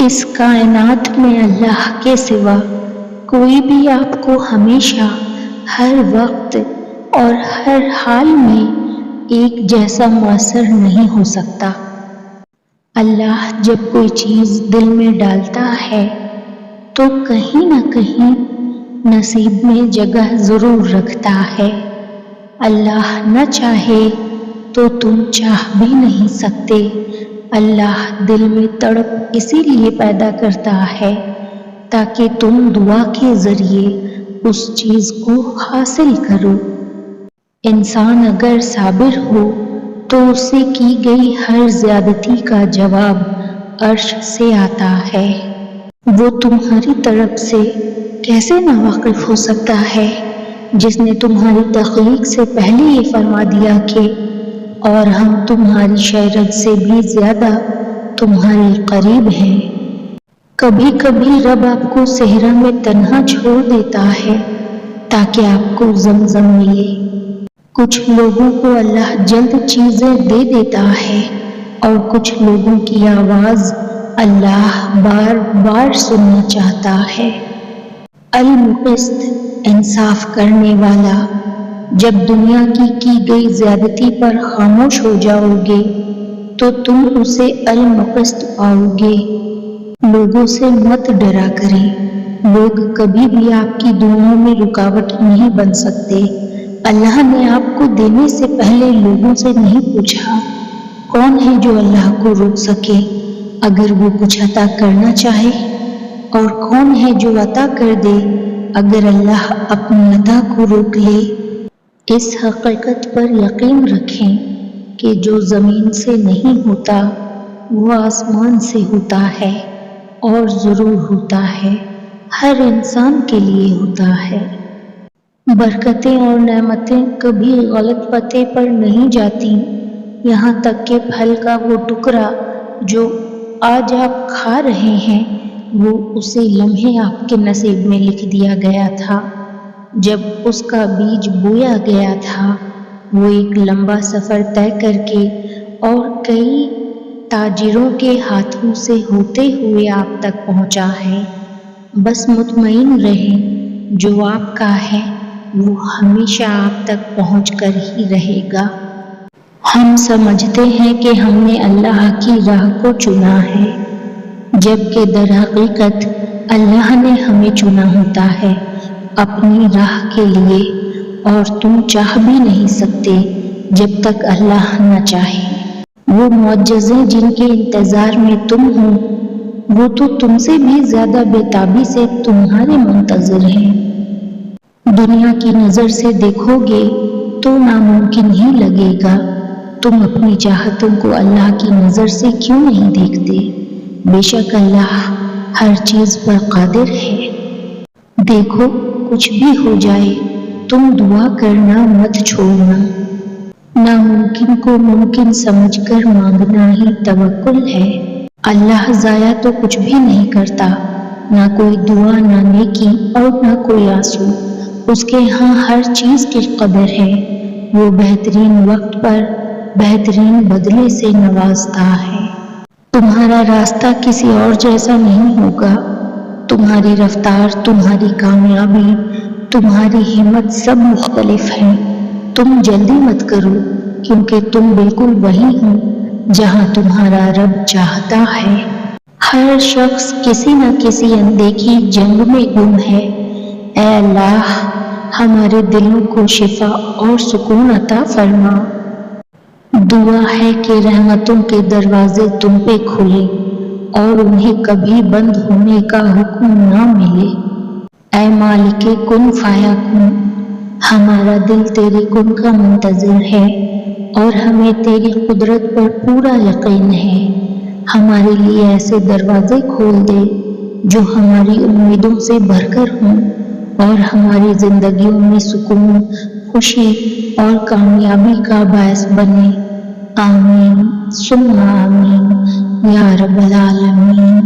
اس کائنات میں اللہ کے سوا کوئی بھی آپ کو ہمیشہ، ہر وقت اور ہر حال میں ایک جیسا میسر نہیں ہو سکتا۔ اللہ جب کوئی چیز دل میں ڈالتا ہے تو کہیں نہ کہیں نصیب میں جگہ ضرور رکھتا ہے۔ اللہ نہ چاہے تو تم چاہ بھی نہیں سکتے۔ اللہ دل میں تڑپ اسی لیے پیدا کرتا ہے تاکہ تم دعا کے ذریعے اس چیز کو حاصل کرو۔ انسان اگر صابر ہو تو اسے کی گئی ہر زیادتی کا جواب عرش سے آتا ہے۔ وہ تمہاری طرف سے کیسے ناواقف ہو سکتا ہے جس نے تمہاری تخلیق سے پہلے یہ فرما دیا کہ اور ہم تمہاری شرارت سے بھی زیادہ تمہارے قریب ہیں۔ کبھی کبھی رب آپ کو صحرا میں تنہا چھوڑ دیتا ہے تاکہ آپ کو زمزم ملے۔ کچھ لوگوں کو اللہ جلد چیزیں دے دیتا ہے اور کچھ لوگوں کی آواز اللہ بار بار سننا چاہتا ہے۔ المقسط، انصاف کرنے والا، جب دنیا کی گئی زیادتی پر خاموش ہو جاؤ گے تو تم اسے المقسط پاؤ گے۔ لوگوں سے مت ڈرا کریں، لوگ کبھی بھی آپ کی دعاؤں میں رکاوٹ نہیں بن سکتے۔ اللہ نے آپ کو دینے سے پہلے لوگوں سے نہیں پوچھا۔ کون ہے جو اللہ کو روک سکے اگر وہ کچھ عطا کرنا چاہے؟ اور کون ہے جو عطا کر دے اگر اللہ اپنی عطا کو روک لے؟ اس حقیقت پر یقین رکھیں کہ جو زمین سے نہیں ہوتا وہ آسمان سے ہوتا ہے اور ضرور ہوتا ہے، ہر انسان کے لیے ہوتا ہے۔ برکتیں اور نعمتیں کبھی غلط پتے پر نہیں جاتی، یہاں تک کہ پھل کا وہ ٹکڑا جو آج آپ کھا رہے ہیں وہ اسی لمحے آپ کے نصیب میں لکھ دیا گیا تھا۔ جب اس کا بیج بویا گیا تھا وہ ایک لمبا سفر طے کر کے اور کئی تاجروں کے ہاتھوں سے ہوتے ہوئے آپ تک پہنچا ہے۔ بس مطمئن رہیں جو آپ کا ہے وہ ہمیشہ آپ تک پہنچ کر ہی رہے گا۔ ہم سمجھتے ہیں کہ ہم نے اللہ کی راہ کو چنا ہے جبکہ در حقیقت اللہ نے ہمیں چنا ہوتا ہے اپنی راہ کے لیے، اور تم چاہ بھی نہیں سکتے جب تک اللہ نہ چاہے۔ وہ معجزے جن کے انتظار میں تم ہو وہ تو تم سے بھی زیادہ بے تابی سے تمہارے منتظر ہیں۔ دنیا کی نظر سے دیکھو گے تو ناممکن ہی لگے گا۔ تم اپنی چاہتوں کو اللہ کی نظر سے کیوں نہیں دیکھتے؟ بے شک اللہ ہر چیز پر قادر ہے۔ دیکھو کچھ بھی ہو جائے تم دعا کرنا مت چھوڑنا۔ ناممکن کو ممکن سمجھ کر مانگنا ہی توکل ہے۔ اللہ ضائع تو کچھ بھی نہیں کرتا، نہ کوئی دعا، نہ نیکی اور نہ کوئی آنسو۔ اس کے ہاں ہر چیز کی قدر ہے۔ وہ بہترین وقت پر بہترین بدلے سے نوازتا ہے۔ تمہارا راستہ کسی اور جیسا نہیں ہوگا۔ تمہاری رفتار، تمہاری کامیابی، تمہاری ہمت سب مختلف ہیں۔ تم جلدی مت کرو کیونکہ تم بالکل وہیں ہو جہاں تمہارا رب چاہتا ہے۔ ہر شخص کسی نہ کسی اندیکھی جنگ میں گم ہے۔ اے اللہ ہمارے دلوں کو شفا اور سکون عطا فرما۔ دعا ہے کہ رحمتوں کے دروازے تم پہ کھلیں اور انہیں کبھی بند ہونے کا حکم نہ ملے۔ اے مالک کن فیکون، ہمارا دل تیرے کن کا منتظر ہے اور ہمیں تیری قدرت پر پورا یقین ہے۔ ہمارے لیے ایسے دروازے کھول دے جو ہماری امیدوں سے بھر کر ہوں اور ہماری زندگیوں میں سکون، خوشی اور کامیابی کا باعث بنے۔ آمین ثم آمین یا رب العالمین۔